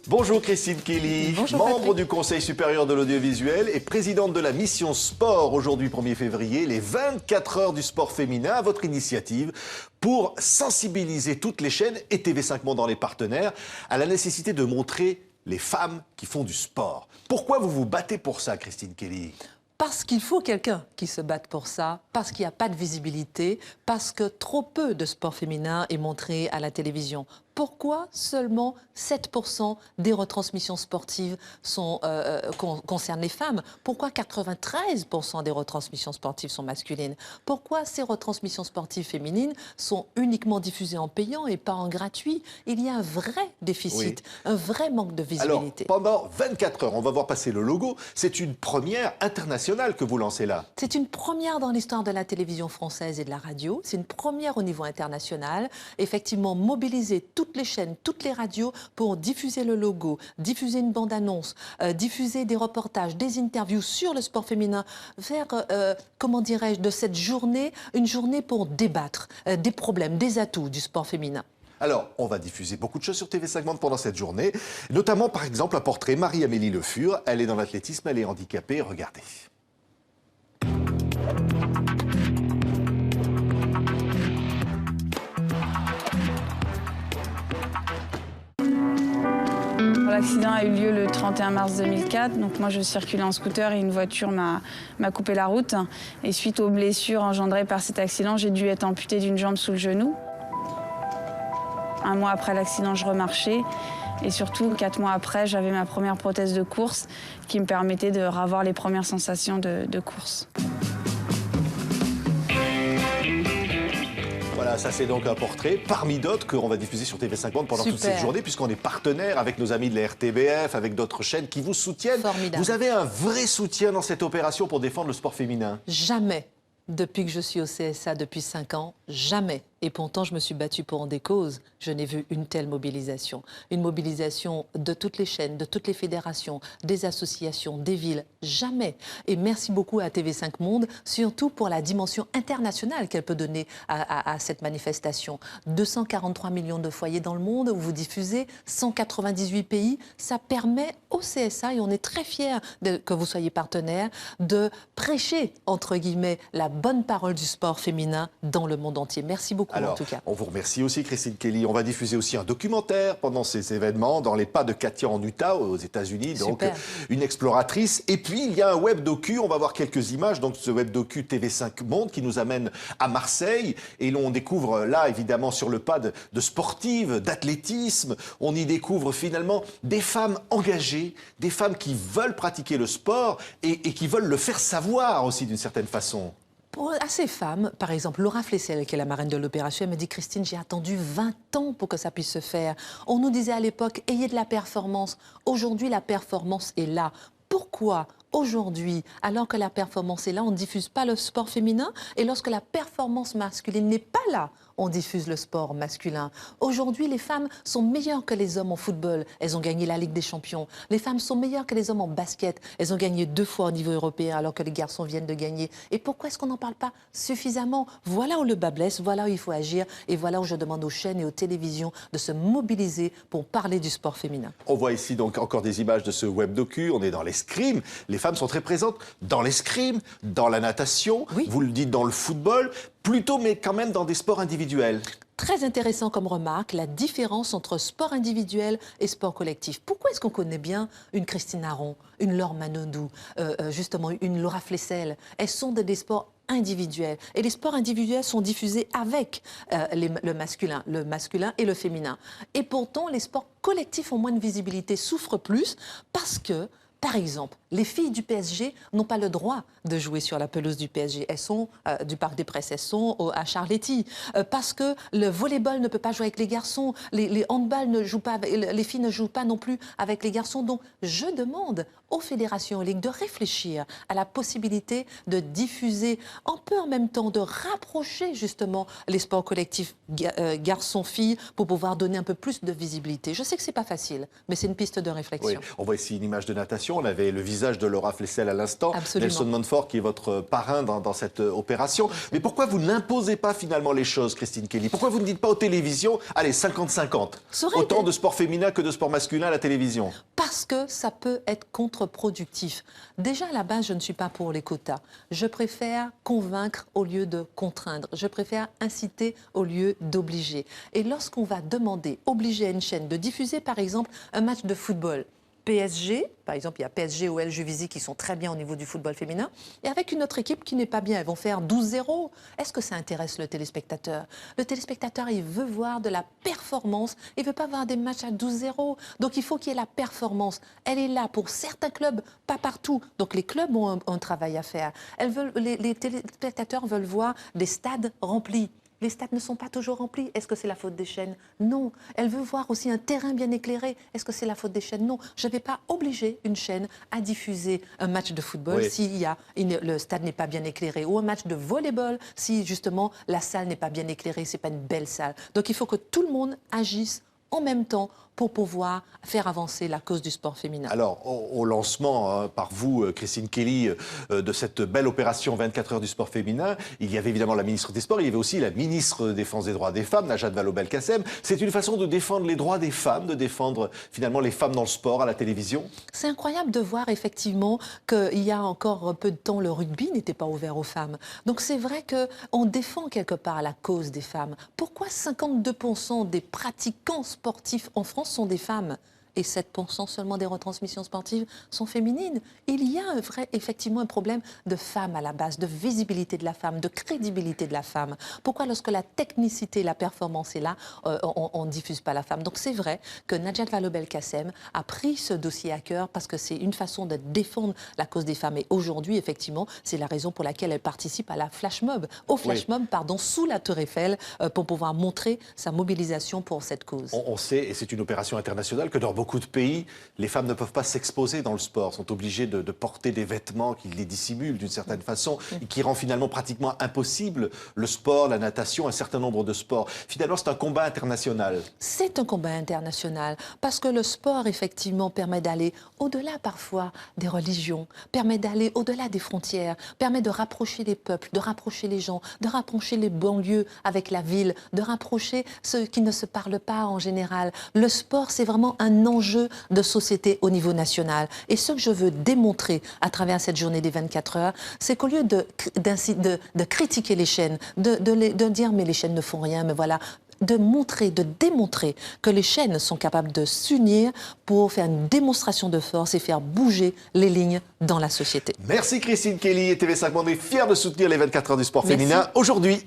Bonjour Christine Kelly, Bonjour membre Patrick. du Conseil supérieur de l'audiovisuel et présidente de la mission sport aujourd'hui 1er février, les 24 heures du sport féminin à votre initiative pour sensibiliser toutes les chaînes et TV5 Monde dans les partenaires à la nécessité de montrer les femmes qui font du sport. Pourquoi vous vous battez pour ça, Christine Kelly ? Parce qu'il faut quelqu'un qui se batte pour ça, parce qu'il n'y a pas de visibilité, parce que trop peu de sport féminin est montré à la télévision. Pourquoi seulement 7% des retransmissions sportives concernent les femmes? Pourquoi 93% des retransmissions sportives sont masculines? Pourquoi ces retransmissions sportives féminines sont uniquement diffusées en payant et pas en gratuit? Il y a un vrai déficit, un vrai manque de visibilité. Alors, pendant 24 heures, on va voir passer le logo. C'est une première internationale que vous lancez là. C'est une première dans l'histoire de la télévision française et de la radio. C'est une première au niveau international. Effectivement, mobiliser toutes les chaînes, toutes les radios pour diffuser le logo, diffuser une bande-annonce, diffuser des reportages, des interviews sur le sport féminin, faire, comment dirais-je, de cette journée une journée pour débattre des problèmes, des atouts du sport féminin. Alors, on va diffuser beaucoup de choses sur TV5 Monde pendant cette journée, notamment par exemple un portrait Marie-Amélie Le Fur. Elle est dans l'athlétisme, elle est handicapée, regardez. L'accident a eu lieu le 31 mars 2004. Donc moi, je circulais en scooter et une voiture m'a coupé la route. Et suite aux blessures engendrées par cet accident, j'ai dû être amputée d'une jambe sous le genou. Un mois après l'accident, je remarchais. Et surtout, 4 mois après, j'avais ma première prothèse de course qui me permettait de revoir les premières sensations de course. Voilà, ça c'est donc un portrait parmi d'autres qu'on va diffuser sur TV5 Monde pendant toute cette journée, puisqu'on est partenaire avec nos amis de la RTBF, avec d'autres chaînes qui vous soutiennent. Formidable. Vous avez un vrai soutien dans cette opération pour défendre le sport féminin? Jamais, depuis que je suis au CSA depuis 5 ans, jamais. Et pourtant, je me suis battue pour des causes. Je n'ai vu une telle mobilisation. Une mobilisation de toutes les chaînes, de toutes les fédérations, des associations, des villes. Jamais. Et merci beaucoup à TV5 Monde, surtout pour la dimension internationale qu'elle peut donner à cette manifestation. 243 millions de foyers dans le monde où vous diffusez, 198 pays. Ça permet au CSA, et on est très fiers que vous soyez partenaire, de prêcher, entre guillemets, la bonne parole du sport féminin dans le monde entier. Merci beaucoup. Alors, en tout cas. on vous remercie aussi, Christine Kelly. On va diffuser aussi un documentaire pendant ces événements, dans les pas de Katia en Utah, aux États-Unis. Donc, une exploratrice. Et puis, il y a un web docu. On va voir quelques images. Donc, ce web docu TV5 Monde qui nous amène à Marseille. Et on découvre là, évidemment, sur le pas de sportives, d'athlétisme. On y découvre finalement des femmes engagées, des femmes qui veulent pratiquer le sport et qui veulent le faire savoir aussi d'une certaine façon. À ces femmes, par exemple, Laura Flessel, qui est la marraine de l'opération, elle me dit « Christine, j'ai attendu 20 ans pour que ça puisse se faire. On nous disait à l'époque, ayez de la performance. Aujourd'hui, la performance est là. Pourquoi aujourd'hui, alors que la performance est là, on ne diffuse pas le sport féminin? Et lorsque la performance masculine n'est pas là, on diffuse le sport masculin. Aujourd'hui, les femmes sont meilleures que les hommes en football. Elles ont gagné la Ligue des Champions. Les femmes sont meilleures que les hommes en basket. Elles ont gagné 2 fois au niveau européen alors que les garçons viennent de gagner. Et pourquoi est-ce qu'on n'en parle pas suffisamment? Voilà où le bas blesse, voilà où il faut agir et voilà où je demande aux chaînes et aux télévisions de se mobiliser pour parler du sport féminin. On voit ici donc encore des images de ce web docu. On est dans l'escrime. Les femmes sont très présentes dans l'escrime, dans la natation, vous le dites dans le football, plutôt mais quand même dans des sports individuels. Très intéressant comme remarque, la différence entre sport individuel et sport collectif. Pourquoi est-ce qu'on connaît bien une Christine Aron, une Laure Manodou, justement une Laura Flessel? Elles sont des sports individuels. Et les sports individuels sont diffusés avec le masculin et le féminin. Et pourtant, les sports collectifs ont moins de visibilité, souffrent plus parce que, par exemple, les filles du PSG n'ont pas le droit de jouer sur la pelouse du PSG. Elles sont du Parc des Princes, elles sont à Charletti. Parce que le volleyball ne peut pas jouer avec les garçons, les handball ne jouent pas, les filles ne jouent pas non plus avec les garçons. Donc, je demande aux fédérations et aux ligues de réfléchir à la possibilité de diffuser un peu en même temps, de rapprocher justement les sports collectifs garçons-filles pour pouvoir donner un peu plus de visibilité. Je sais que c'est pas facile, mais c'est une piste de réflexion. Oui, on voit ici une image de natation. On avait le visage visage de Laura Flessel à l'instant. Absolument. Nelson Montfort qui est votre parrain dans cette opération. Mais pourquoi vous n'imposez pas finalement les choses, Christine Kelly? Pourquoi vous ne dites pas aux télévisions, allez, 50-50, autant de sport féminin que de sport masculin à la télévision? Parce que ça peut être contre-productif. Déjà, à la base, je ne suis pas pour les quotas. Je préfère convaincre au lieu de contraindre. Je préfère inciter au lieu d'obliger. Et lorsqu'on va demander, obliger à une chaîne de diffuser, par exemple, un match de football, PSG, par exemple, il y a PSG ou El Juvisy qui sont très bien au niveau du football féminin, et avec une autre équipe qui n'est pas bien, elles vont faire 12-0. Est-ce que ça intéresse le téléspectateur? Le téléspectateur, il veut voir de la performance, il ne veut pas voir des matchs à 12-0. Donc il faut qu'il y ait la performance. Elle est là pour certains clubs, pas partout. Donc les clubs ont un travail à faire. Les téléspectateurs veulent voir des stades remplis. Les stades ne sont pas toujours remplis. Est-ce que c'est la faute des chaînes? Non. Elle veut voir aussi un terrain bien éclairé. Est-ce que c'est la faute des chaînes? Non. Je ne vais pas obliger une chaîne à diffuser un match de football si le stade n'est pas bien éclairé, ou un match de volleyball si justement la salle n'est pas bien éclairée, ce n'est pas une belle salle. Donc il faut que tout le monde agisse en même temps pour pouvoir faire avancer la cause du sport féminin. Alors, au lancement, par vous, Christine Kelly, de cette belle opération 24 heures du sport féminin, il y avait évidemment la ministre des Sports, il y avait aussi la ministre de Défense des droits des femmes, Najat Vallaud-Belkacem. C'est une façon de défendre les droits des femmes, de défendre finalement les femmes dans le sport, à la télévision. C'est incroyable de voir effectivement qu'il y a encore peu de temps, le rugby n'était pas ouvert aux femmes. Donc c'est vrai qu'on défend quelque part la cause des femmes. Pourquoi 52% des pratiquants sportifs en France sont des femmes et 7% seulement des retransmissions sportives sont féminines? Il y a effectivement un problème de femme à la base, de visibilité de la femme, de crédibilité de la femme. Pourquoi lorsque la technicité, la performance est là, on ne diffuse pas la femme? Donc c'est vrai que Najat Vallaud-Belkacem a pris ce dossier à cœur parce que c'est une façon de défendre la cause des femmes. Et aujourd'hui, effectivement, c'est la raison pour laquelle elle participe à la flash mob, sous la Tour Eiffel, pour pouvoir montrer sa mobilisation pour cette cause. On sait, et c'est une opération internationale, que dans beaucoup de pays, les femmes ne peuvent pas s'exposer dans le sport, sont obligées de porter des vêtements qui les dissimulent d'une certaine façon, et qui rend finalement pratiquement impossible le sport, la natation, un certain nombre de sports. Finalement, c'est un combat international. C'est un combat international, parce que le sport, effectivement, permet d'aller au-delà parfois des religions, permet d'aller au-delà des frontières, permet de rapprocher les peuples, de rapprocher les gens, de rapprocher les banlieues avec la ville, de rapprocher ceux qui ne se parlent pas en général. Le sport, c'est vraiment un enjeu de société au niveau national. Et ce que je veux démontrer à travers cette journée des 24 heures, c'est qu'au lieu de critiquer les chaînes, de dire mais les chaînes ne font rien, mais voilà, de démontrer que les chaînes sont capables de s'unir pour faire une démonstration de force et faire bouger les lignes dans la société. Merci Christine Kelly et TV5 Monde est fiers de soutenir les 24 heures du sport féminin aujourd'hui.